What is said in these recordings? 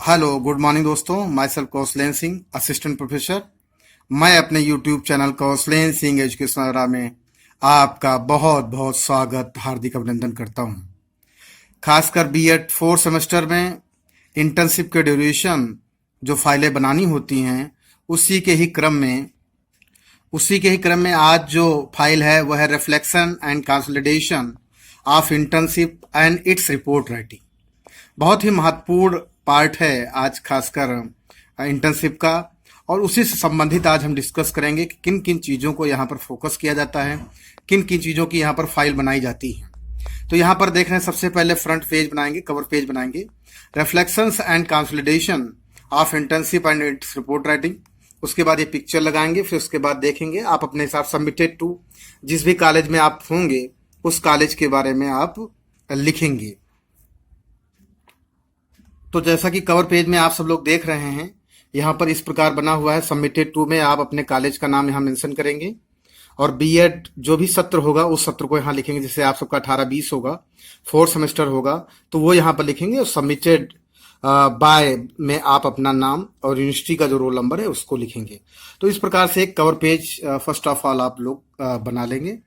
Hello good morning दोस्तों। Myself Kaushlen Singh, assistant professor. मैं अपने YouTube channel Kaushlen Singh education में आपका बहुत बहुत स्वागत, हार्दिक अभिनंदन करता हूं। खासकर बीएड 4 सेमेस्टर में इंटर्नशिप के ड्यूरेशन जो फाइलें बनानी होती हैं, उसी के ही क्रम में आज जो फाइल है वह है reflection and consolidation of internship and its report writing. बहुत ही महत्वपूर्ण पार्ट है आज खासकर इंटर्नशिप का, और उसी से संबंधित आज हम डिस्कस करेंगे कि किन किन चीज़ों को यहाँ पर फोकस किया जाता है, किन किन चीज़ों की यहाँ पर फाइल बनाई जाती है। तो यहाँ पर देख रहे हैं, सबसे पहले फ्रंट पेज बनाएंगे, कवर पेज बनाएंगे, reflections and consolidation of internship and its report writing. उसके बाद ये पिक्चर लगाएंगे, फिर उसके बाद देखेंगे आप अपने हिसाब सबमिटेड टू जिस भी कॉलेज में आप होंगे उस कॉलेज के बारे में आप लिखेंगे। तो जैसा कि कवर पेज में आप सब लोग देख रहे हैं, यहाँ पर इस प्रकार बना हुआ है। सबमिटेड टू में आप अपने कॉलेज का नाम यहाँ मेंशन करेंगे और बीएड जो भी सत्र होगा उस सत्र को यहाँ लिखेंगे। जैसे आप सबका 18-20 होगा, 4 सेमेस्टर होगा, तो वो यहाँ पर लिखेंगे और सबमिटेड बाय में आप अपना नाम और यूनिवर्सिटी का जो रोल नंबर है उसको लिखेंगे। तो इस प्रकार से एक cover page first of all आप लोग बना लेंगे।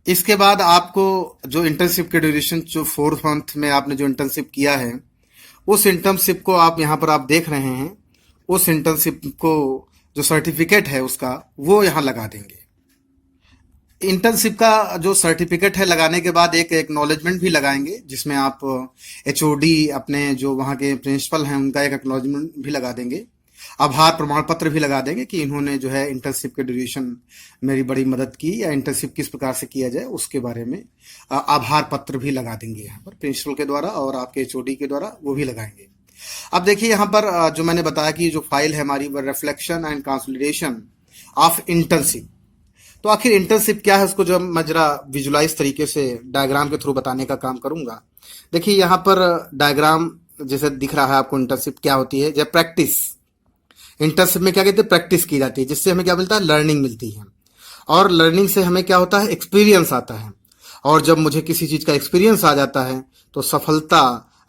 इसके बाद आपको जो इंटर्नशिप के ड्यूरेशन जो 4th मंथ में आपने जो इंटर्नशिप किया है, उस इंटर्नशिप को आप यहाँ पर आप देख रहे हैं, उस इंटर्नशिप को जो सर्टिफिकेट है उसका वो यहाँ लगा देंगे। इंटर्नशिप का जो सर्टिफिकेट है लगाने के बाद एक एक्नॉलेजमेंट भी लगाएंगे, जिसमें आप एचओडी अपने जो वहाँ के प्रिंसिपल हैं उनका एक एक्नॉलेजमेंट भी लगा देंगे, आभार प्रमाण पत्र भी लगा देंगे कि इन्होंने जो है इंटर्नशिप के ड्यूरेशन मेरी बड़ी मदद की, या इंटर्नशिप किस प्रकार से किया जाए उसके बारे में आभार पत्र भी लगा देंगे यहाँ पर प्रिंसिपल के द्वारा और आपके एचओडी के द्वारा, वो भी लगाएंगे। अब देखिए यहाँ पर जो मैंने बताया कि जो फाइल है हमारी वो reflection and consolidation of internship. तो आखिर इंटर्नशिप क्या है उसको जो मैं जरा विजुलाइज तरीके से डायग्राम के थ्रू बताने का काम करूंगा। देखिए यहाँ पर डायग्राम जैसे दिख रहा है आपको, इंटर्नशिप क्या होती है। जब प्रैक्टिस, इंटर्नशिप में क्या कहते हैं, प्रैक्टिस की जाती है, जिससे हमें क्या मिलता है, लर्निंग मिलती है, और लर्निंग से हमें क्या होता है, एक्सपीरियंस आता है। और जब मुझे किसी चीज का एक्सपीरियंस आ जाता है तो सफलता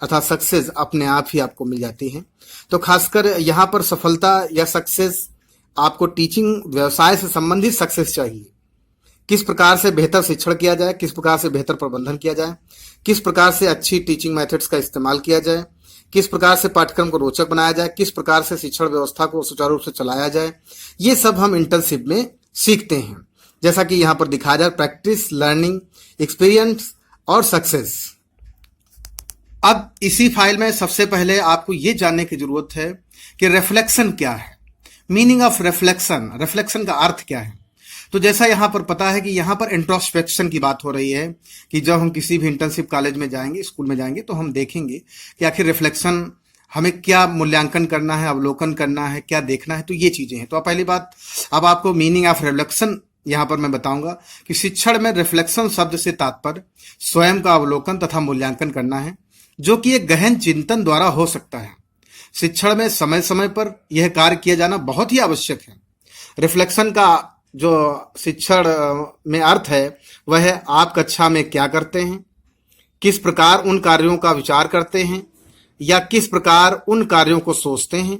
अर्थात सक्सेस अपने आप ही आपको मिल जाती है। तो खासकर यहाँ पर सफलता या सक्सेस आपको टीचिंग व्यवसाय से संबंधित सक्सेस चाहिए। किस प्रकार से बेहतर शिक्षण किया जाए, किस प्रकार से बेहतर प्रबंधन किया जाए, किस प्रकार से अच्छी टीचिंग मेथड्स का इस्तेमाल किया जाए, किस प्रकार से पाठ्यक्रम को रोचक बनाया जाए, किस प्रकार से शिक्षण व्यवस्था को सुचारू रूप से चलाया जाए, ये सब हम इंटर्नशिप में सीखते हैं। जैसा कि यहाँ पर दिखाया जाए, प्रैक्टिस, लर्निंग, एक्सपीरियंस और सक्सेस। अब इसी फाइल में सबसे पहले आपको ये जानने की जरूरत है कि रिफ्लेक्शन क्या है, मीनिंग ऑफ रिफ्लेक्शन, रिफ्लेक्शन का अर्थ क्या है। तो जैसा यहाँ पर पता है कि यहाँ पर इंट्रोस्पेक्शन की बात हो रही है कि जब हम किसी भी इंटर्नशिप कॉलेज में जाएंगे, स्कूल में जाएंगे, तो हम देखेंगे कि आखिर रिफ्लेक्शन हमें क्या मूल्यांकन करना है, अवलोकन करना है, क्या देखना है, तो ये चीजें हैं। तो पहली बात, अब आपको मीनिंग ऑफ रिफ्लेक्शन यहाँ पर मैं बताऊंगा कि शिक्षण में रिफ्लेक्शन शब्द से तात्पर्य स्वयं का अवलोकन तथा मूल्यांकन करना है, जो कि एक गहन चिंतन द्वारा हो सकता है। शिक्षण में समय समय पर यह कार्य किया जाना बहुत ही आवश्यक है। रिफ्लेक्शन का जो शिक्षण में अर्थ है वह है आप कक्षा में क्या करते हैं, किस प्रकार उन कार्यों का विचार करते हैं, या किस प्रकार उन कार्यों को सोचते हैं।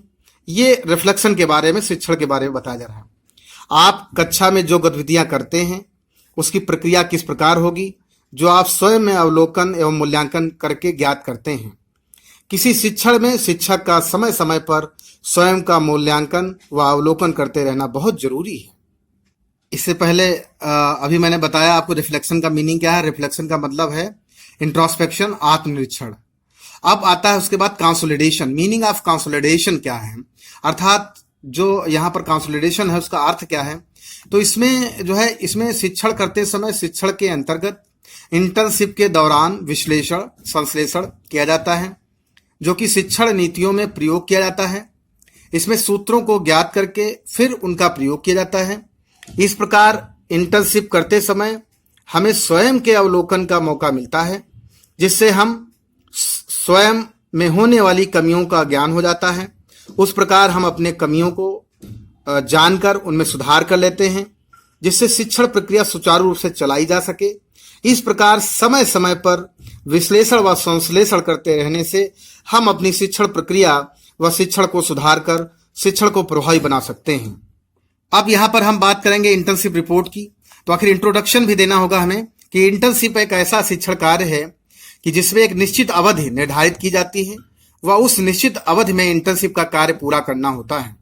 ये रिफ्लेक्शन के बारे में, शिक्षण के बारे में बताया जा रहा है। आप कक्षा में जो गतिविधियां करते हैं उसकी प्रक्रिया किस प्रकार होगी, जो आप स्वयं में अवलोकन एवं मूल्यांकन करके ज्ञात करते हैं। किसी शिक्षण में शिक्षक का समय समय पर स्वयं का मूल्यांकन व अवलोकन करते रहना बहुत जरूरी है। इससे पहले अभी मैंने बताया आपको रिफ्लेक्शन का मीनिंग क्या है। रिफ्लेक्शन का मतलब है इंट्रोस्पेक्शन, आत्मनिरीक्षण। अब आता है उसके बाद कंसोलिडेशन। मीनिंग ऑफ कंसोलिडेशन क्या है, अर्थात जो यहाँ पर कंसोलिडेशन है उसका अर्थ क्या है। तो इसमें जो है, इसमें शिक्षण करते समय शिक्षण के अंतर्गत इंटर्नशिप के दौरान विश्लेषण, संश्लेषण किया जाता है, जो कि शिक्षण नीतियों में प्रयोग किया जाता है। इसमें सूत्रों को ज्ञात करके फिर उनका प्रयोग किया जाता है। इस प्रकार इंटर्नशिप करते समय हमें स्वयं के अवलोकन का मौका मिलता है, जिससे हम स्वयं में होने वाली कमियों का ज्ञान हो जाता है। उस प्रकार हम अपने कमियों को जानकर उनमें सुधार कर लेते हैं, जिससे शिक्षण प्रक्रिया सुचारू रूप से चलाई जा सके। इस प्रकार समय समय पर विश्लेषण व संश्लेषण करते रहने से हम अपनी शिक्षण प्रक्रिया व शिक्षण को सुधार कर शिक्षण को प्रभावी बना सकते हैं। अब यहाँ पर हम बात करेंगे इंटर्नशिप रिपोर्ट की। तो आखिर इंट्रोडक्शन भी देना होगा हमें कि इंटर्नशिप एक ऐसा शिक्षण कार्य है कि जिसमें एक निश्चित अवधि निर्धारित की जाती है व उस निश्चित अवधि में इंटर्नशिप का कार्य पूरा करना होता है।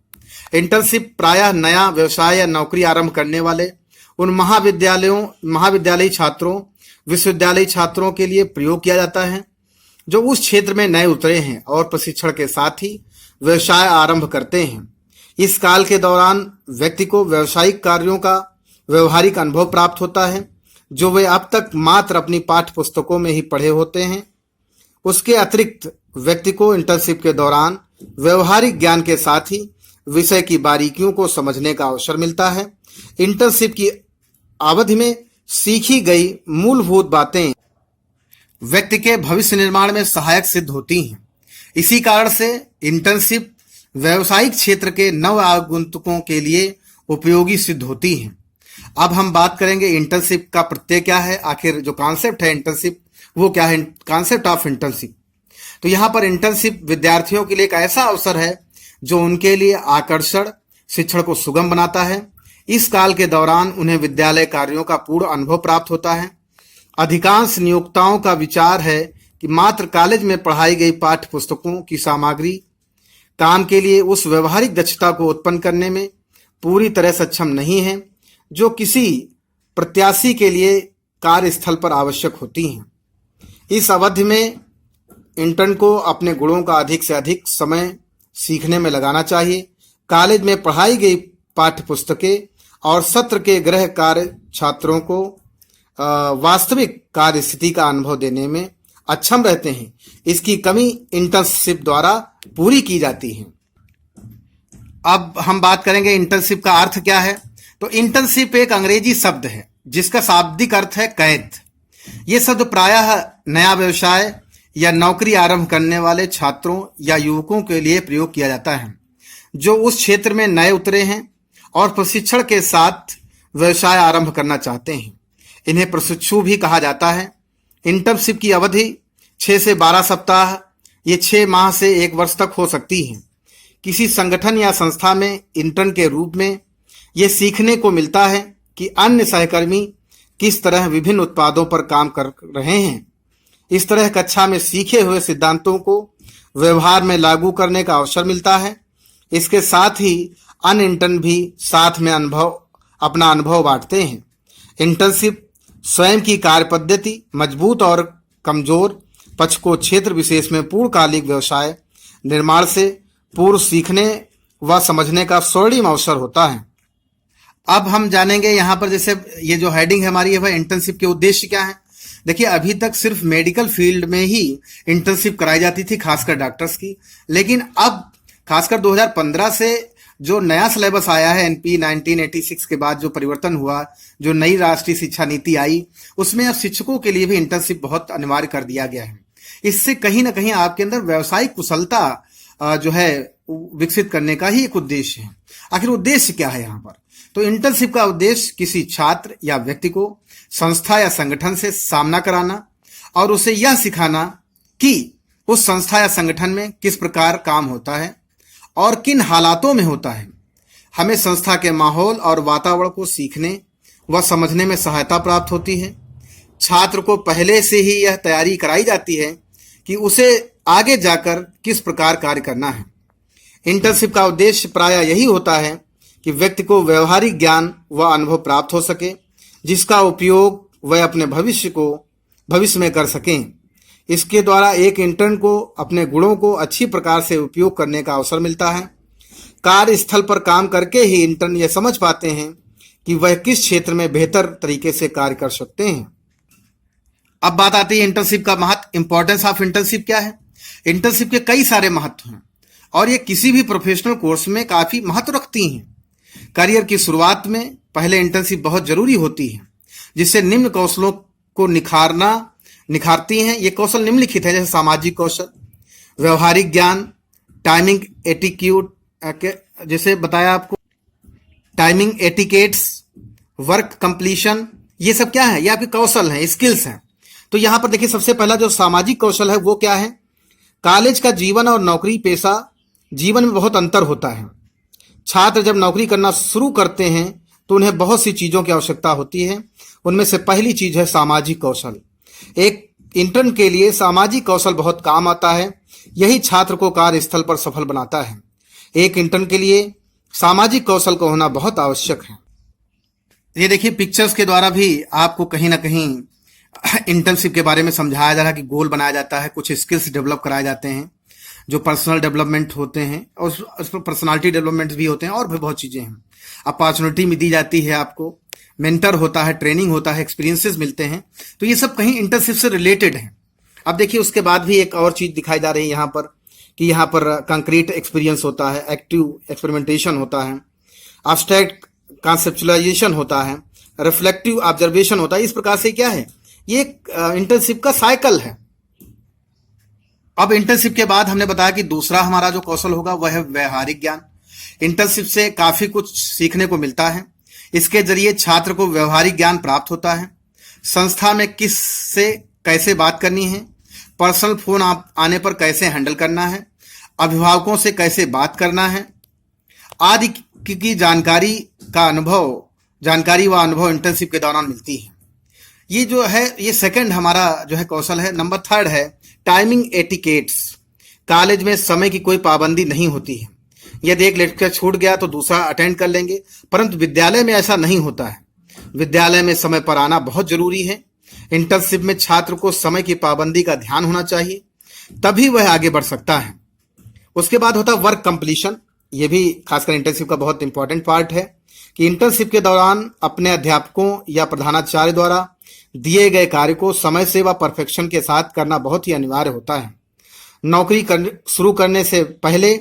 इंटर्नशिप प्रायः नया व्यवसाय या नौकरी आरंभ करने वाले उन महाविद्यालयी छात्रों, विश्वविद्यालयी छात्रों के लिए प्रयोग किया जाता है जो उस क्षेत्र में नए उतरे हैं और प्रशिक्षण के साथ ही व्यवसाय आरंभ करते हैं। इस काल के दौरान व्यक्ति को व्यावसायिक कार्यों का व्यवहारिक अनुभव प्राप्त होता है जो वे अब तक मात्र अपनी पाठ्य पुस्तकों में ही पढ़े होते हैं। उसके अतिरिक्त व्यक्ति को इंटर्नशिप के दौरान व्यवहारिक ज्ञान के साथ ही विषय की बारीकियों को समझने का अवसर मिलता है। इंटर्नशिप की अवधि में सीखी गई मूलभूत बातें व्यक्ति के भविष्य निर्माण में सहायक सिद्ध होती हैं। इसी कारण से इंटर्नशिप व्यावसायिक क्षेत्र के नव आगंतुकों के लिए उपयोगी सिद्ध होती हैं। अब हम बात करेंगे इंटर्नशिप का प्रत्यय क्या है, आखिर जो कॉन्सेप्ट है इंटर्नशिप वो क्या है, कॉन्सेप्ट ऑफ इंटर्नशिप। तो यहाँ पर इंटर्नशिप विद्यार्थियों के लिए एक ऐसा अवसर है जो उनके लिए आकर्षण शिक्षण को सुगम बनाता है। इस काल के दौरान उन्हें विद्यालय कार्यों का पूर्ण अनुभव प्राप्त होता है। अधिकांश नियोक्ताओं का विचार है कि मात्र कॉलेज में पढ़ाई गई पाठ्य पुस्तकों की सामग्री काम के लिए उस व्यवहारिक दक्षता को उत्पन्न करने में पूरी तरह सक्षम नहीं है जो किसी प्रत्याशी के लिए कार्यस्थल पर आवश्यक होती हैं। इस अवधि में इंटर्न को अपने गुणों का अधिक से अधिक समय सीखने में लगाना चाहिए। कॉलेज में पढ़ाई गई पाठ्य पुस्तकें और सत्र के गृह कार्य छात्रों को वास्तविक कार्य स्थिति का अनुभव देने में अक्षम रहते हैं। इसकी कमी इंटर्नशिप द्वारा पूरी की जाती है। अब हम बात करेंगे इंटर्नशिप का अर्थ क्या है। तो इंटर्नशिप एक अंग्रेजी शब्द है जिसका शाब्दिक अर्थ है कैद। ये शब्द प्रायः नया व्यवसाय या नौकरी आरंभ करने वाले छात्रों या युवकों के लिए प्रयोग किया जाता है जो उस क्षेत्र में नए उतरे हैं और प्रशिक्षण के साथ व्यवसाय आरंभ करना चाहते हैं। इन्हें प्रशिक्षु भी कहा जाता है। इंटर्नशिप की अवधि 6 से 12 सप्ताह, ये 6 माह से 1 वर्ष तक हो सकती है। किसी संगठन या संस्था में इंटर्न के रूप में ये सीखने को मिलता है कि अन्य सहकर्मी किस तरह विभिन्न उत्पादों पर काम कर रहे हैं। इस तरह कक्षा में सीखे हुए सिद्धांतों को व्यवहार में लागू करने का अवसर मिलता है। इसके साथ ही अन्य इंटर्न भी साथ में अपना अनुभव बांटते हैं। इंटर्नशिप स्वयं की कार्य पद्धति, मजबूत और कमजोर पक्ष को क्षेत्र विशेष में पूर्णकालिक व्यवसाय निर्माण से पूर्व सीखने व समझने का स्वर्णिम अवसर होता है। अब हम जानेंगे यहाँ पर, जैसे ये जो हेडिंग है हमारी है वह इंटर्नशिप के उद्देश्य क्या है। देखिए, अभी तक सिर्फ मेडिकल फील्ड में ही इंटर्नशिप कराई जाती थी, खासकर डॉक्टर्स की। लेकिन अब खासकर 2015 से जो नया सिलेबस आया है, एनपी 1986 के बाद जो परिवर्तन हुआ, जो नई राष्ट्रीय शिक्षा नीति आई, उसमें अब शिक्षकों के लिए भी इंटर्नशिप बहुत अनिवार्य कर दिया गया है। इससे कहीं ना कहीं आपके अंदर व्यावसायिक कुशलता जो है विकसित करने का ही एक उद्देश्य है। आखिर उद्देश्य क्या है यहाँ पर? तो इंटर्नशिप का उद्देश्य किसी छात्र या व्यक्ति को संस्था या संगठन से सामना कराना और उसे यह सिखाना कि उस संस्था या संगठन में किस प्रकार काम होता है और किन हालातों में होता है। हमें संस्था के माहौल और वातावरण को सीखने व समझने में सहायता प्राप्त होती है। छात्र को पहले से ही यह तैयारी कराई जाती है कि उसे आगे जाकर किस प्रकार कार्य करना है। इंटर्नशिप का उद्देश्य प्रायः यही होता है कि व्यक्ति को व्यवहारिक ज्ञान व अनुभव प्राप्त हो सके जिसका उपयोग वह अपने भविष्य में कर सकें। इसके द्वारा एक इंटर्न को अपने गुणों को अच्छी प्रकार से उपयोग करने का अवसर मिलता है। कार्यस्थल पर काम करके ही इंटर्न यह समझ पाते हैं कि वह किस क्षेत्र में बेहतर तरीके से कार्य कर सकते हैं। अब बात आती है इंटर्नशिप का महत्व, इंपॉर्टेंस ऑफ इंटर्नशिप क्या है। इंटर्नशिप के कई सारे महत्व हैं और ये किसी भी प्रोफेशनल कोर्स में काफी महत्व रखती हैं। करियर की शुरुआत में पहले इंटर्नशिप बहुत जरूरी होती है जिससे निम्न कौशलों को निखारती हैं। ये कौशल निम्नलिखित है, जैसे सामाजिक कौशल, व्यवहारिक ज्ञान, टाइमिंग एटिक्यूट, जैसे बताया आपको, टाइमिंग एटिकेट्स, वर्क कंप्लीशन, ये सब क्या है? ये आपके कौशल हैं, स्किल्स हैं। तो यहां पर देखिए, सबसे पहला जो सामाजिक कौशल है वो क्या है? कॉलेज का जीवन और नौकरी पेशा जीवन में बहुत अंतर होता है। छात्र जब नौकरी करना शुरू करते हैं तो उन्हें बहुत सी चीजों की आवश्यकता होती है। उनमें से पहली चीज है सामाजिक कौशल। एक इंटर्न के लिए सामाजिक कौशल बहुत काम आता है। यही छात्र को कार्यस्थल पर सफल बनाता है। एक इंटर्न के लिए सामाजिक कौशल का होना बहुत आवश्यक है। ये देखिए, पिक्चर्स के द्वारा भी आपको कहीं ना कहीं इंटर्नशिप के बारे में समझाया जा रहा है कि गोल बनाया जाता है, कुछ स्किल्स डेवलप कराए जाते हैं, जो पर्सनल डेवलपमेंट होते हैं, और उस पर पर्सनालिटी डेवलपमेंट भी होते हैं, और भी बहुत चीजें हैं। अपॉर्चुनिटी भी दी जाती है आपको, मेंटर होता है, ट्रेनिंग होता है, एक्सपीरियंसेस मिलते हैं। तो ये सब कहीं इंटर्नशिप से रिलेटेड है। अब देखिए, उसके बाद भी एक और चीज दिखाई जा रही है यहाँ पर कि यहाँ पर कंक्रीट एक्सपीरियंस होता है, एक्टिव एक्सपेरिमेंटेशन होता है, एब्स्ट्रैक्ट कॉन्सेप्चुअलाइजेशन होता है, रिफ्लेक्टिव ऑब्जर्वेशन होता है। इस प्रकार से क्या है, ये इंटर्नशिप का साइकिल है। अब इंटर्नशिप के बाद हमने बताया कि दूसरा हमारा जो कौशल होगा वह है व्यवहारिक ज्ञान। इंटर्नशिप से काफी कुछ सीखने को मिलता है। इसके जरिए छात्र को व्यवहारिक ज्ञान प्राप्त होता है। संस्था में किस से कैसे बात करनी है, पर्सनल फोन आने पर कैसे हैंडल करना है, अभिभावकों से कैसे बात करना है आदि की जानकारी व अनुभव इंटर्नशिप के दौरान मिलती है। ये जो है, ये सेकंड हमारा जो है कौशल है। नंबर थर्ड है टाइमिंग एटिकेट्स। कॉलेज में समय की कोई पाबंदी नहीं होती है। यदि एक लेक्चर छूट गया तो दूसरा अटेंड कर लेंगे, परंतु विद्यालय में ऐसा नहीं होता है। विद्यालय में समय पर आना बहुत जरूरी है। इंटर्नशिप में छात्र को समय की पाबंदी का ध्यान होना चाहिए, तभी वह आगे बढ़ सकता है। उसके बाद होता है वर्क कंप्लीशन। ये भी खासकर इंटर्नशिप का बहुत इंपॉर्टेंट पार्ट है कि इंटर्नशिप के दौरान अपने अध्यापकों या प्रधानाचार्य द्वारा दिए गए कार्य को समय से व परफेक्शन के साथ करना बहुत ही अनिवार्य होता है। नौकरी शुरू करने से पहले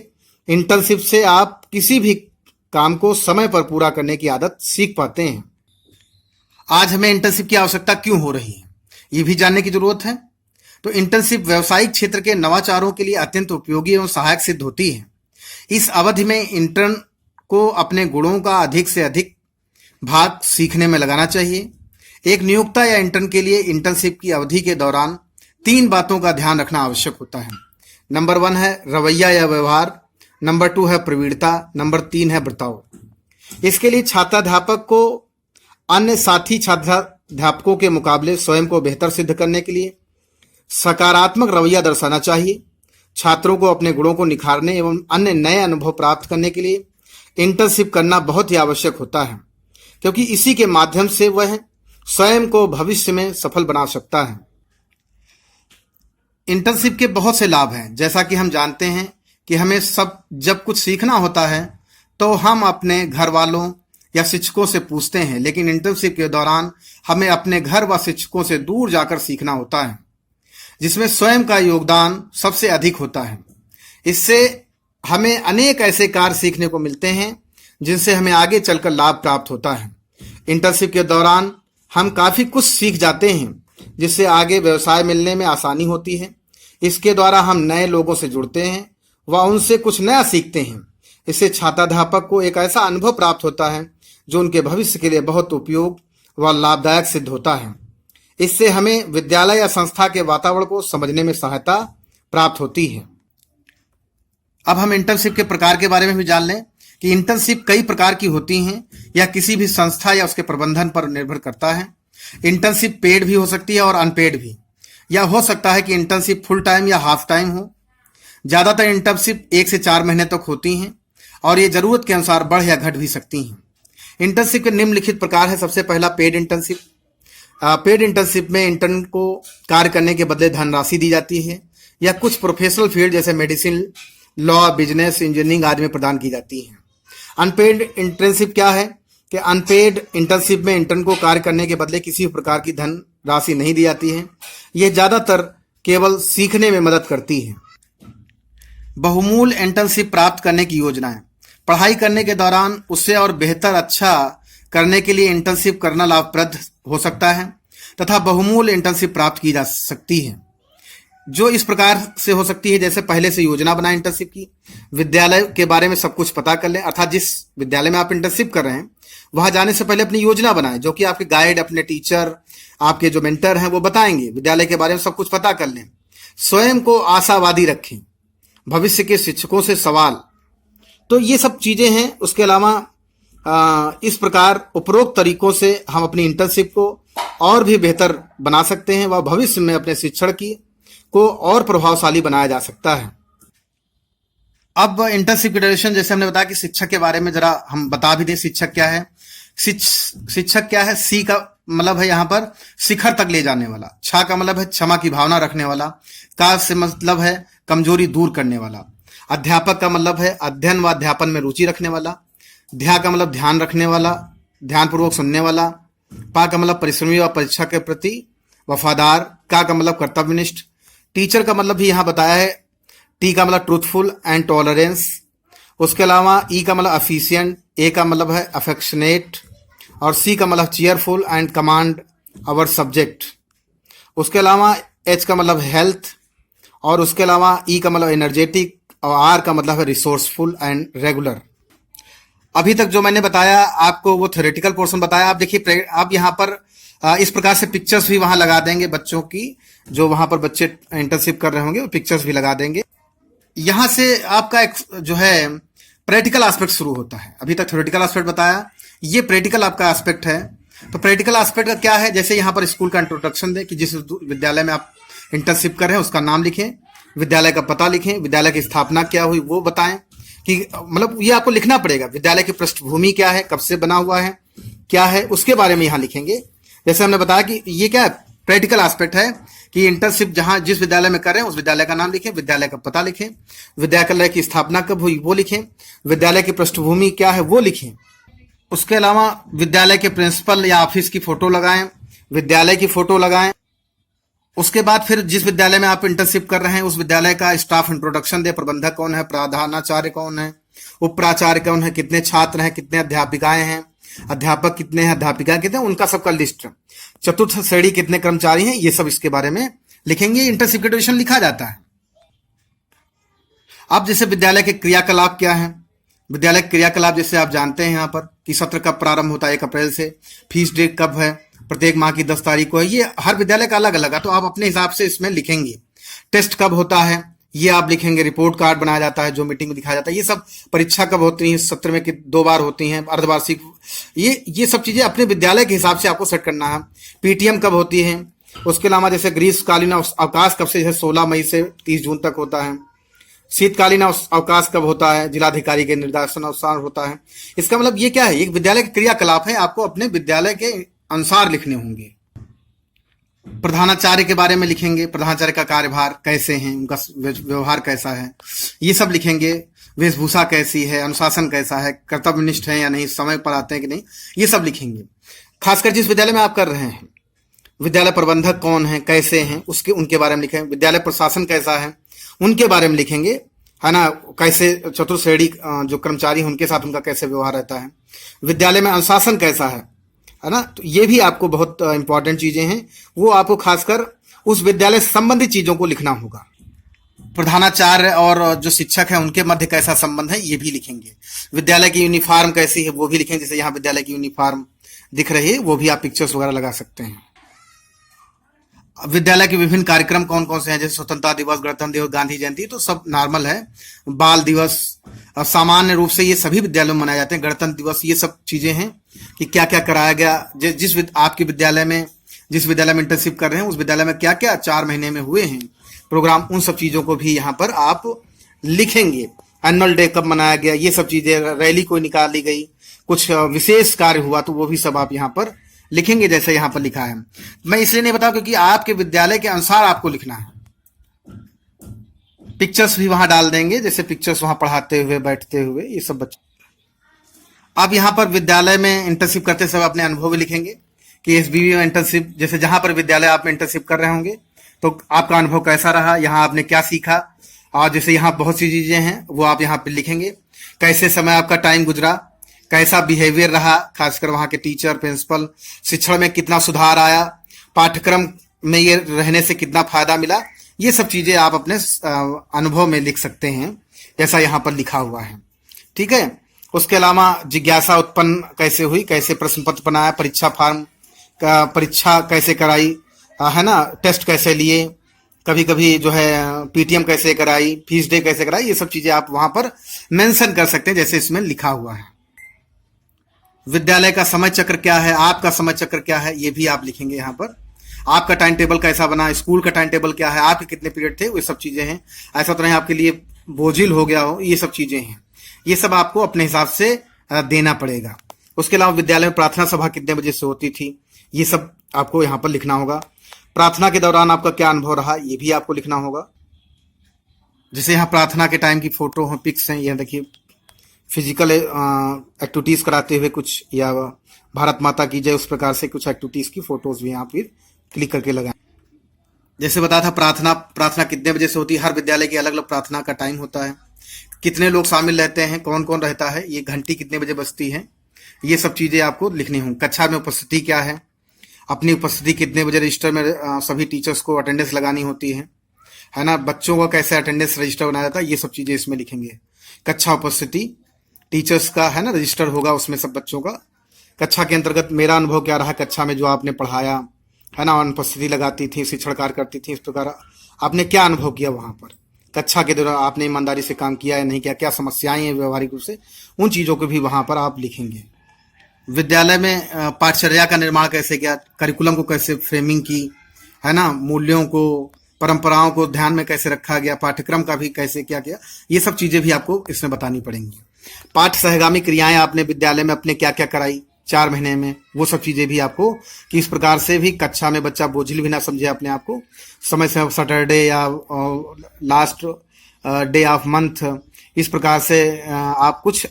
इंटर्नशिप से आप किसी भी काम को समय पर पूरा करने की आदत सीख पाते हैं। आज हमें इंटर्नशिप की आवश्यकता क्यों हो रही है, ये भी जानने की जरूरत है। तो इंटर्नशिप व्यावसायिक क्षेत्र के नवाचारों के लिए अत्यंत उपयोगी एवं सहायक सिद्ध होती है। इस अवधि में इंटर्न को अपने गुणों का अधिक से अधिक भाग सीखने में लगाना चाहिए। एक नियोक्ता या इंटर्न के लिए इंटर्नशिप की अवधि के दौरान 3 बातों का ध्यान रखना आवश्यक होता है। नंबर 1 है रवैया या व्यवहार, नंबर 2 है प्रवीणता, नंबर 3 है बर्ताव। इसके लिए छात्राध्यापक को अन्य साथी छात्राध्यापकों के मुकाबले स्वयं को बेहतर सिद्ध करने के लिए सकारात्मक रवैया दर्शाना चाहिए। छात्रों को अपने गुणों को निखारने एवं अन्य नए अनुभव प्राप्त करने के लिए इंटर्नशिप करना बहुत ही आवश्यक होता है, क्योंकि इसी के माध्यम से वह स्वयं को भविष्य में सफल बना सकता है। इंटर्नशिप के बहुत से लाभ हैं। जैसा कि हम जानते हैं कि हमें जब कुछ सीखना होता है तो हम अपने घर वालों या शिक्षकों से पूछते हैं, लेकिन इंटर्नशिप के दौरान हमें अपने घर व शिक्षकों से दूर जाकर सीखना होता है, जिसमें स्वयं का योगदान सबसे अधिक होता है। इससे हमें अनेक ऐसे कार्य सीखने को मिलते हैं जिनसे हमें आगे चलकर लाभ प्राप्त होता है। इंटर्नशिप के दौरान हम काफी कुछ सीख जाते हैं, जिससे आगे व्यवसाय मिलने में आसानी होती है। इसके द्वारा हम नए लोगों से जुड़ते हैं व उनसे कुछ नया सीखते हैं। इससे छात्राध्यापक को एक ऐसा अनुभव प्राप्त होता है जो उनके भविष्य के लिए बहुत उपयोग व लाभदायक सिद्ध होता है। इससे हमें विद्यालय या संस्था के वातावरण को समझने में सहायता प्राप्त होती है। अब हम इंटर्नशिप के प्रकार के बारे में भी जान लें कि इंटर्नशिप कई प्रकार की होती हैं या किसी भी संस्था या उसके प्रबंधन पर निर्भर करता है। इंटर्नशिप पेड भी हो सकती है और अनपेड भी, या हो सकता है कि इंटर्नशिप फुल टाइम या हाफ टाइम हो। ज्यादातर इंटर्नशिप 1 से 4 महीने तक होती हैं और ये जरूरत के अनुसार बढ़ या घट भी सकती हैं। इंटर्नशिप के निम्नलिखित प्रकार है। सबसे पहला पेड इंटर्नशिप। पेड इंटर्नशिप में इंटर्न को कार्य करने के बदले धनराशि दी जाती है या कुछ प्रोफेशनल फील्ड जैसे मेडिसिन, लॉ, बिजनेस, इंजीनियरिंग आदि में प्रदान की जाती है। अनपेड इंटर्नशिप क्या है कि अनपेड इंटर्नशिप में इंटर्न को कार्य करने के बदले किसी भी प्रकार की धन राशि नहीं दी जाती है। यह ज्यादातर केवल सीखने में मदद करती है। बहुमूल्य इंटर्नशिप प्राप्त करने की योजनाएं। पढ़ाई करने के दौरान उससे और बेहतर अच्छा करने के लिए इंटर्नशिप करना लाभप्रद हो सकता है तथा बहुमूल्य इंटर्नशिप प्राप्त की जा सकती है, जो इस प्रकार से हो सकती है जैसे पहले से योजना बनाए इंटर्नशिप की, विद्यालय के बारे में सब कुछ पता कर लें, अर्थात जिस विद्यालय में आप इंटर्नशिप कर रहे हैं वहां जाने से पहले अपनी योजना बनाएं, जो कि आपके गाइड, अपने टीचर, आपके जो मेंटर हैं वो बताएंगे। विद्यालय के बारे में सब कुछ पता कर लें। स्वयं को आशावादी रखें। भविष्य के शिक्षकों से सवाल। तो ये सब चीजें हैं। उसके अलावा इस प्रकार उपरोक्त तरीकों से हम अपनी इंटर्नशिप को और भी बेहतर बना सकते हैं व भविष्य में अपने शिक्षण की को और प्रभावशाली बनाया जा सकता है। अब इंटर्नशिप की ड्यूरेशन, जैसे हमने बताया कि शिक्षक के बारे में जरा हम बता भी दें। शिक्षक क्या है? शिक्षक क्या है? सी का मतलब है यहाँ पर शिखर तक ले जाने वाला। क्षमा का मतलब है क्षमा की भावना रखने वाला। का से मतलब है कमजोरी दूर करने वाला। अध्यापक का मतलब है अध्ययन व अध्यापन में रुचि रखने वाला। ध्या का मतलब ध्यान रखने वाला, ध्यानपूर्वक सुनने वाला। पा का मतलब परिश्रमी व परीक्षा के प्रति वफादार। का मतलब कर्तव्यनिष्ठ। टीचर का मतलब भी यहाँ बताया है। टी का मतलब ट्रूथफुल एंड टॉलरेंस। उसके अलावा ई का मतलब एफिशिएंट। ए का मतलब है अफेक्शनेट। और सी का मतलब cheerful and command our subject. उसके अलावा एच का मतलब हेल्थ। और उसके अलावा ई का मतलब एनर्जेटिक। और आर का मतलब है रिसोर्सफुल एंड रेगुलर। अभी तक जो मैंने बताया आपको वो थ्योरेटिकल पोर्शन बताया। आप देखिए, आप यहाँ पर इस प्रकार से पिक्चर्स भी वहां लगा देंगे बच्चों की, जो वहां पर बच्चे इंटर्नशिप कर रहे होंगे, वो पिक्चर्स भी लगा देंगे। यहां से आपका एक जो है प्रैक्टिकल एस्पेक्ट शुरू होता है। अभी तक थ्योरेटिकल एस्पेक्ट बताया, ये प्रैक्टिकल आपका एस्पेक्ट है। तो प्रैक्टिकल एस्पेक्ट का क्या है? जैसे यहाँ पर स्कूल का इंट्रोडक्शन दें कि जिस विद्यालय में आप इंटर्नशिप कर रहे हैं उसका नाम लिखें, विद्यालय का पता लिखें, विद्यालय की स्थापना क्या हुई वो बताएं। कि मतलब ये आपको लिखना पड़ेगा। विद्यालय की पृष्ठभूमि क्या है, कब से बना हुआ है, क्या है, उसके बारे में यहाँ लिखेंगे। जैसे हमने बताया कि ये क्या प्रैक्टिकल एस्पेक्ट है कि इंटर्नशिप जहां जिस विद्यालय में कर रहे हैं उस विद्यालय का नाम लिखें, विद्यालय का पता लिखें, विद्यालय की स्थापना कब हुई वो लिखें, विद्यालय की पृष्ठभूमि क्या है वो लिखें। उसके अलावा विद्यालय के प्रिंसिपल या ऑफिस की फोटो लगाएं, विद्यालय की फोटो लगाएं। उसके बाद फिर जिस विद्यालय में आप इंटर्नशिप कर रहे हैं उस विद्यालय का स्टाफ इंट्रोडक्शन दे। प्रबंधक कौन है, प्रधानाचार्य कौन है, उप प्राचार्य कौन है, कितने छात्र हैं, कितने अध्यापिकाएं हैं, अध्यापक कितने हैं, अध्यापिकाएं कितने हैं, उनका सबका लिस्ट। चतुर्थ श्रेणी कितने कर्मचारी हैं, ये सब इसके बारे में लिखेंगे। इंटर्नशिप की ड्यूरेशन लिखा जाता है। अब जैसे विद्यालय के क्रियाकलाप क्या है, विद्यालय के क्रियाकलाप जैसे आप जानते हैं यहाँ पर कि सत्र कब प्रारंभ होता है 1 अप्रैल से, फीस डेट कब है, प्रत्येक माह की 10 तारीख को है। ये हर विद्यालय का अलग अलग है, तो आप अपने हिसाब से इसमें लिखेंगे। टेस्ट कब होता है ये आप लिखेंगे। रिपोर्ट कार्ड बनाया जाता है जो मीटिंग में दिखाया जाता है। ये सब परीक्षा कब होती है, सत्र में 2 बार होती हैं, अर्धवार्षिक, ये सब चीजें अपने विद्यालय के हिसाब से आपको सेट करना है। पीटीएम कब होती है। उसके अलावा जैसे ग्रीष्मकालीन अवकाश कब से, जैसे 16 मई से 30 जून तक होता है। शीतकालीन अवकाश कब होता है, जिलाधिकारी के निर्देशन अनुसार होता है। इसका मतलब ये क्या है, एक विद्यालय के क्रियाकलाप है, आपको अपने विद्यालय के अनुसार लिखने होंगे। प्रधानाचार्य के बारे में लिखेंगे, प्रधानाचार्य का कार्यभार कैसे हैं, उनका व्यवहार कैसा है, ये सब लिखेंगे। वेशभूषा कैसी है, अनुशासन कैसा है, कर्तव्यनिष्ठ है या नहीं, समय पर आते हैं कि नहीं, ये सब लिखेंगे। खासकर जिस विद्यालय में आप कर रहे हैं, विद्यालय प्रबंधक कौन है, कैसे हैं, उनके बारे में लिखें। विद्यालय प्रशासन कैसा है उनके बारे में लिखेंगे, है ना। कैसे चतुर्थ श्रेणी जो कर्मचारी हैं उनके साथ उनका कैसे व्यवहार रहता है। विद्यालय में अनुशासन कैसा है ना। तो ये भी आपको बहुत इंपॉर्टेंट चीजें हैं, वो आपको खासकर उस विद्यालय से संबंधित चीजों को लिखना होगा। प्रधानाचार्य और जो शिक्षक है उनके मध्य कैसा संबंध है ये भी लिखेंगे। विद्यालय की यूनिफॉर्म कैसी है वो भी लिखेंगे। जैसे यहाँ विद्यालय की यूनिफॉर्म दिख रही है, वो भी आप पिक्चर्स वगैरह लगा सकते हैं। विद्यालय के विभिन्न कार्यक्रम कौन कौन से हैं, जैसे स्वतंत्रता दिवस, गणतंत्र दिवस, गांधी जयंती, तो सब नॉर्मल है। बाल दिवस सामान्य रूप से ये सभी विद्यालयों में मनाए जाते हैं। गणतंत्र दिवस, ये सब चीजें हैं कि क्या क्या कराया गया। आपके विद्यालय में जिस विद्यालय में इंटर्नशिप कर रहे हैं उस विद्यालय में क्या क्या 4 महीने में हुए हैं प्रोग्राम, उन सब चीजों को भी यहाँ पर आप लिखेंगे। एनुअल डे कब मनाया गया, ये सब चीजें, रैली कोई निकाली गई, कुछ विशेष कार्य हुआ तो वो भी सब आप यहाँ पर लिखेंगे जैसे यहाँ पर लिखा है। मैं इसलिए नहीं बताऊं क्योंकि आपके विद्यालय के अनुसार आपको लिखना है। पिक्चर्स भी वहां डाल देंगे, जैसे पिक्चर्स वहां पढ़ाते हुए, बैठते हुए, ये सब बच्चे। आप यहाँ पर विद्यालय में इंटर्नशिप करते समय अपने अनुभव भी लिखेंगे कि एसबीवी में इंटर्नशिप, जैसे जहां पर विद्यालय आप इंटर्नशिप कर रहे होंगे तो आपका अनुभव कैसा रहा, यहाँ आपने क्या सीखा। और जैसे यहाँ बहुत सी चीजें हैं वो आप यहाँ पे लिखेंगे। कैसे समय आपका टाइम गुजरा, कैसा बिहेवियर रहा, खासकर वहां के टीचर, प्रिंसिपल, शिक्षण में कितना सुधार आया, पाठ्यक्रम में ये रहने से कितना फायदा मिला, ये सब चीजें आप अपने अनुभव में लिख सकते हैं जैसा यहाँ पर लिखा हुआ है। ठीक है, उसके अलावा जिज्ञासा उत्पन्न कैसे हुई, कैसे प्रश्न पत्र बनाया, परीक्षा फॉर्म का परीक्षा कैसे कराई, है ना, टेस्ट कैसे लिए, कभी कभी जो है पीटीएम कैसे कराई, फीस डे कैसे कराई, ये सब चीजें आप वहां पर मेंशन कर सकते हैं जैसे इसमें लिखा हुआ है। विद्यालय का समय चक्र क्या है, आपका समय चक्र क्या है, ये भी आप लिखेंगे यहाँ पर। आपका टाइम टेबल कैसा बना, स्कूल का टाइम टेबल क्या है, आपके कितने पीरियड थे, वो सब चीजें हैं। ऐसा तो नहीं आपके लिए बोझिल हो गया हो, ये सब चीजें हैं। ये सब आपको अपने हिसाब से देना पड़ेगा। उसके अलावा विद्यालय में प्रार्थना सभा कितने बजे से होती थी, ये सब आपको यहाँ पर लिखना होगा। प्रार्थना के दौरान आपका क्या अनुभव रहा, ये भी आपको लिखना होगा। जैसे यहाँ प्रार्थना के टाइम की फोटो हैं, पिक्स हैं, यह देखिए फिजिकल एक्टिविटीज कराते हुए कुछ, या भारत माता की जय, उस प्रकार से कुछ एक्टिविटीज की फोटोज भी यहाँ फिर क्लिक करके लगाएं। जैसे बताया था प्रार्थना कितने बजे से होती है, हर विद्यालय की अलग अलग प्रार्थना का टाइम होता है, कितने लोग शामिल रहते हैं, कौन कौन रहता है, ये घंटी कितने बजे बजती है, ये सब चीजें आपको लिखनी होंगी। कक्षा में उपस्थिति क्या है, अपनी उपस्थिति कितने बजे रजिस्टर में सभी टीचर्स को अटेंडेंस लगानी होती है ना, बच्चों का कैसे अटेंडेंस रजिस्टर बनाया जाता है, ये सब चीजें इसमें लिखेंगे। कक्षा उपस्थिति टीचर्स का है ना रजिस्टर होगा, उसमें सब बच्चों का। कक्षा के अंतर्गत मेरा अनुभव क्या रहा, कक्षा में जो आपने पढ़ाया है ना, अनुपस्थिति लगाती थी, शिक्षण कार्य करती थी, इस प्रकार आपने क्या अनुभव किया वहां पर, कक्षा के दौरान आपने ईमानदारी से काम किया या नहीं किया, क्या समस्याएं हैं व्यवहारिक रूप से, उन चीजों को भी वहां पर आप लिखेंगे। विद्यालय में पाठचर्या का निर्माण कैसे किया, करिकुलम को कैसे फ्रेमिंग की, है ना, मूल्यों को परंपराओं को ध्यान में कैसे रखा गया, पाठ्यक्रम का भी कैसे क्या किया, ये सब चीजें भी आपको इसमें बतानी पड़ेंगी। पाठ सहगामी क्रियाएं आपने विद्यालय में अपने क्या क्या कराई 4 महीने में, वो सब चीजें भी आपको, कि इस प्रकार से भी कक्षा में बच्चा बोझिल भी ना समझे अपने आप को। समय से सैटरडे या लास्ट डे ऑफ मंथ, इस प्रकार से आप कुछ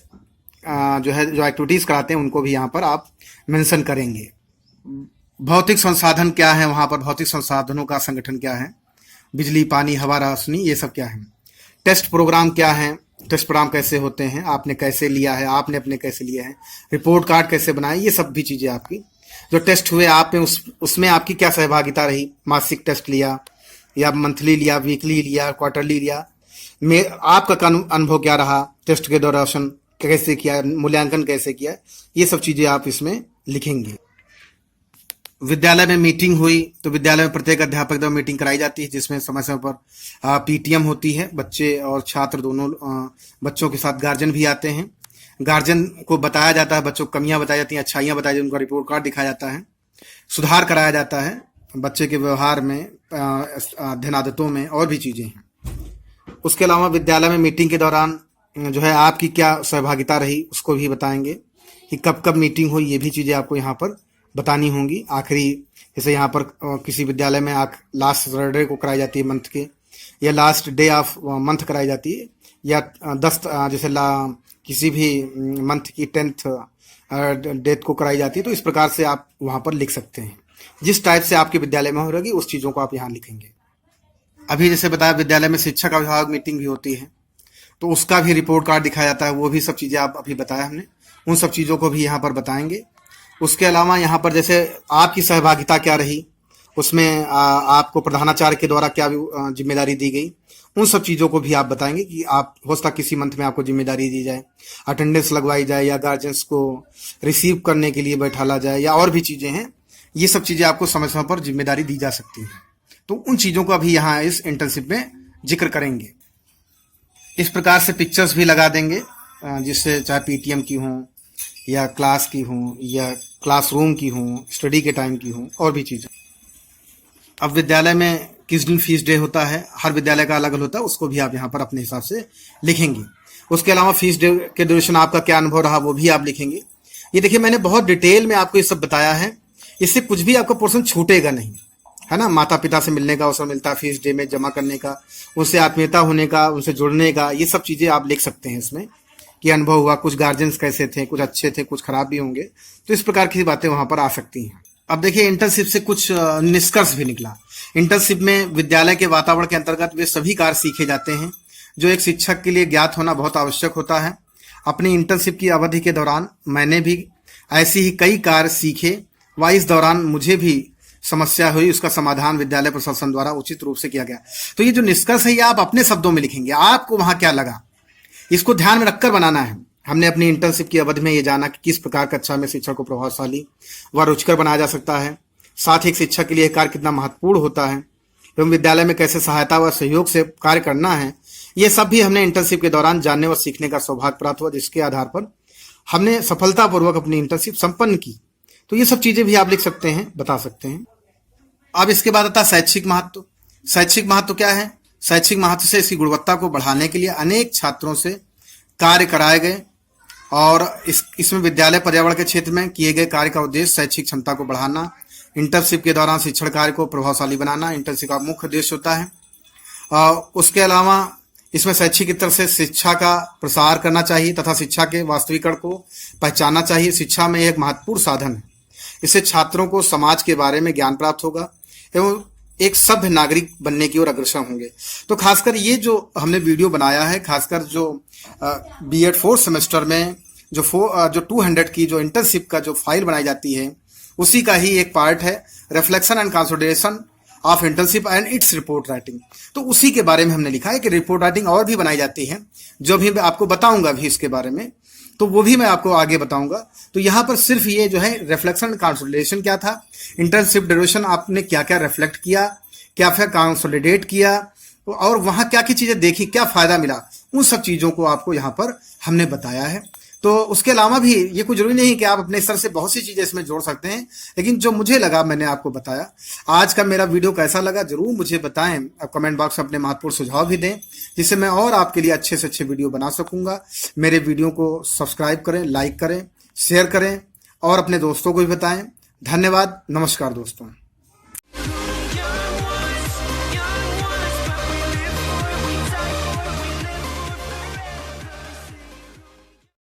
जो है जो एक्टिविटीज कराते हैं उनको भी यहाँ पर आप मेंशन करेंगे। भौतिक संसाधन क्या है, वहां पर भौतिक संसाधनों का संगठन क्या है, बिजली पानी हवा रोशनी, ये सब क्या है। टेस्ट प्रोग्राम क्या है, टेस्ट प्रोग्राम कैसे होते हैं, आपने कैसे लिया है, आपने अपने कैसे लिया है, रिपोर्ट कार्ड कैसे बनाए, ये सब भी चीजें आपकी। जो टेस्ट हुए आपने उसमें आपकी क्या सहभागिता रही, मासिक टेस्ट लिया या मंथली लिया, वीकली लिया, क्वार्टरली लिया, में आपका अनुभव क्या रहा, टेस्ट के दौरान कैसे किया, मूल्यांकन कैसे किया, ये सब चीजें आप इसमें लिखेंगे। विद्यालय में मीटिंग हुई तो विद्यालय में प्रत्येक अध्यापक द्वारा मीटिंग कराई जाती है, जिसमें समय समय पर पीटीएम होती है, बच्चे और छात्र दोनों, बच्चों के साथ गार्जियन भी आते हैं, गार्जियन को बताया जाता है, बच्चों को कमियां बताई जाती हैं, अच्छाइयां बताई जाती हैं, उनका रिपोर्ट कार्ड दिखाया जाता है, सुधार कराया जाता है बच्चे के व्यवहार में, अध्ययन आदतों में, और भी चीजें हैं। उसके अलावा विद्यालय में मीटिंग के दौरान जो है आपकी क्या सहभागिता रही, उसको भी बताएंगे कि कब कब मीटिंग हुई, ये भी चीजें आपको यहाँ पर बतानी होंगी। आखिरी जैसे यहाँ पर किसी विद्यालय में लास्ट सैटरडे को कराई जाती है मंथ के, या लास्ट डे ऑफ मंथ कराई जाती है, या 10 जैसे किसी भी मंथ की 10th डेट को कराई जाती है, तो इस प्रकार से आप वहाँ पर लिख सकते हैं। जिस टाइप से आपके विद्यालय में हो रही उस चीज़ों को आप यहाँ लिखेंगे। अभी जैसे बताया विद्यालय में शिक्षक अभिभावक मीटिंग भी होती है, तो उसका भी रिपोर्ट कार्ड दिखाया जाता है, वो भी सब चीज़ें आप अभी बताया हमने, उन सब चीज़ों को भी यहाँ पर बताएंगे। उसके अलावा यहाँ पर जैसे आपकी सहभागिता क्या रही, उसमें आपको प्रधानाचार्य के द्वारा क्या जिम्मेदारी दी गई, उन सब चीज़ों को भी आप बताएंगे कि आप हो सकता किसी मंथ में आपको जिम्मेदारी दी जाए, अटेंडेंस लगवाई जाए, या गार्जियंस को रिसीव करने के लिए बैठाला जाए, या और भी चीज़ें हैं, ये सब चीज़ें आपको समय समय पर जिम्मेदारी दी जा सकती है। तो उन चीज़ों का भी यहाँ इस इंटर्नशिप में जिक्र करेंगे। इस प्रकार से पिक्चर्स भी लगा देंगे, जिससे चाहे पीटीएम की हों, या क्लास की हों, या क्लासरूम की हों, स्टडी के टाइम की हों, और भी चीज़ें। अब विद्यालय में किस दिन फीस डे होता है, हर विद्यालय का अलग अलग होता है, उसको भी आप यहाँ पर अपने हिसाब से लिखेंगे। उसके अलावा फीस डे के ड्यूरेशन आपका क्या अनुभव रहा, वो भी आप लिखेंगे। ये देखिए मैंने बहुत डिटेल में आपको ये सब बताया है, इससे कुछ भी आपका पोर्शन छूटेगा नहीं, है ना। माता पिता से मिलने का अवसर मिलता है, फीस डे में जमा करने का, उनसे आत्मीयता होने का, उनसे जुड़ने का, ये सब चीज़ें आप लिख सकते हैं इसमें कि अनुभव हुआ, कुछ गार्जियंस कैसे थे, कुछ अच्छे थे, कुछ खराब भी होंगे, तो इस प्रकार की बातें वहां पर आ सकती हैं। अब देखिए इंटर्नशिप से कुछ निष्कर्ष भी निकला। इंटर्नशिप में विद्यालय के वातावरण के अंतर्गत वे सभी कार्य सीखे जाते हैं जो एक शिक्षक के लिए ज्ञात होना बहुत आवश्यक होता है। अपनी इंटर्नशिप की अवधि के दौरान मैंने भी ऐसी ही कई कार्य सीखे व इस दौरान मुझे भी समस्या हुई, उसका समाधान विद्यालय प्रशासन द्वारा उचित रूप से किया गया। तो ये जो निष्कर्ष है ये आप अपने शब्दों में लिखेंगे, आपको वहां क्या लगा, इसको ध्यान में रखकर बनाना हमने अपनी इंटर्नशिप की अवधि में ये जाना कि किस प्रकार कक्षा में शिक्षण को प्रभावशाली व रुचिकर बनाया जा सकता है, साथ ही एक शिक्षक के लिए कार्य कितना महत्वपूर्ण होता है एवं विद्यालय में कैसे सहायता व सहयोग से कार्य करना है। ये सब भी हमने इंटर्नशिप के दौरान जानने व सीखने का सौभाग्य प्राप्त हुआ, जिसके आधार पर हमने सफलतापूर्वक अपनी इंटर्नशिप संपन्न की। तो ये सब चीजें भी आप लिख सकते हैं, बता सकते हैं। अब इसके बाद आता है शैक्षिक महत्व। शैक्षिक महत्व क्या है? शैक्षिक महत्व से इसकी गुणवत्ता को बढ़ाने के लिए अनेक छात्रों से कार्य कराए गए और इसमें विद्यालय पर्यावरण के क्षेत्र में किए गए कार्य का उद्देश्य शैक्षिक क्षमता को बढ़ाना, इंटर्नशिप के दौरान शिक्षण कार्य को प्रभावशाली बनाना इंटर्नशिप का मुख्य उद्देश्य होता है। उसके अलावा इसमें शैक्षिक स्तर से शिक्षा का प्रसार करना चाहिए तथा शिक्षा के वास्तविकरण को पहचानना चाहिए। शिक्षा में एक महत्वपूर्ण साधन है, इससे छात्रों को समाज के बारे में ज्ञान प्राप्त होगा एवं एक सभ्य नागरिक बनने की ओर अग्रसर होंगे। तो खासकर ये जो हमने वीडियो बनाया है, खासकर जो बीएड 4th सेमेस्टर में जो 200 की जो इंटर्नशिप का जो फाइल बनाई जाती है, उसी का ही एक पार्ट है, reflection and consolidation of internship and its report writing. तो उसी के बारे में हमने लिखा है कि रिपोर्ट राइटिंग और भी बनाई जाती है, जो भी मैं आपको बताऊंगा भी इसके बारे में, तो वो भी मैं आपको आगे बताऊंगा। तो यहाँ पर सिर्फ ये जो है रिफ्लेक्शन कंसोलिडेशन क्या था, इंटर्नशिप ड्यूरेशन आपने क्या क्या रिफ्लेक्ट किया, क्या क्या कंसोलिडेट किया और वहां क्या क्या चीजें देखी, क्या फायदा मिला, उन सब चीजों को आपको यहाँ पर हमने बताया है। तो उसके अलावा भी ये कुछ जरूरी नहीं कि आप अपने स्तर से बहुत सी चीजें इसमें जोड़ सकते हैं, लेकिन जो मुझे लगा मैंने आपको बताया। आज का मेरा वीडियो कैसा लगा जरूर मुझे बताएं, आप कमेंट बॉक्स में अपने महत्वपूर्ण सुझाव भी दें, जिससे मैं और आपके लिए अच्छे से अच्छे वीडियो बना सकूंगा। मेरे वीडियो को सब्सक्राइब करें, लाइक करें, शेयर करें और अपने दोस्तों को भी बताएं। धन्यवाद, नमस्कार दोस्तों।